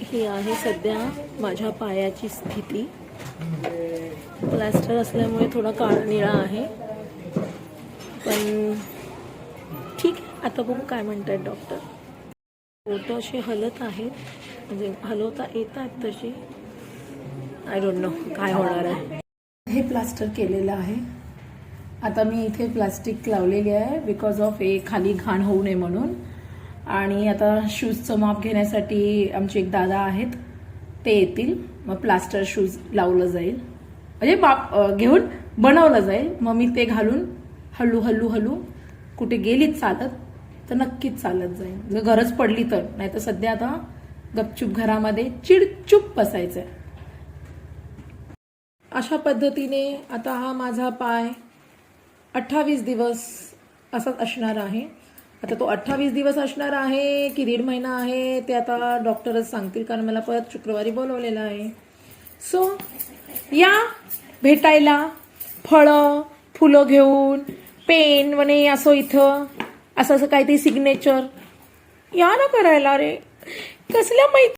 ही आहे सध्या माझ्या पायाची स्थिती. प्लास्टर असल्यामुळे थोडा काळा निळा आहे, पण ठीक आहे. आता बघू काय म्हणतात डॉक्टर. बोटं असे हलत आहेत, म्हणजे हलवता येतात तशी. आय डोंट नो काय होणार आहे. हे प्लास्टर केलेलं आहे. आता मी इथे प्लास्टिक लावलेली आहे बिकॉज ऑफ खाली घाण होऊ नये म्हणून. आणि आता शूजचं माप घेण्यासाठी आमचे एक दादा आहेत, ते येतील. मग प्लास्टर शूज लावलं जाईल, म्हणजे माप घेऊन बनवलं जाईल. मग मी ते घालून हळू हळू हळू कुठे गेलीच चालत तर नक्कीच चालत जाईल, जर गरज पडली तर. नाही तर सध्या आता गपचूप घरामध्ये चिडचूप बसायचंय. अशा पद्धतीने आता हा माझा पाय 28 दिवस असाच असणार आहे. आता तो 28 दिवस असणार आहे की 1.5 महिना आहे ते आता डॉक्टरच सांगतील, कारण मला परत शुक्रवारी बोलवलेलं आहे. सो या भेटायला, फळं फुलं घेऊन, पेन वने असं इथं असं काहीतरी सिग्नेचर या ना करायला. रे कसल्या माहिती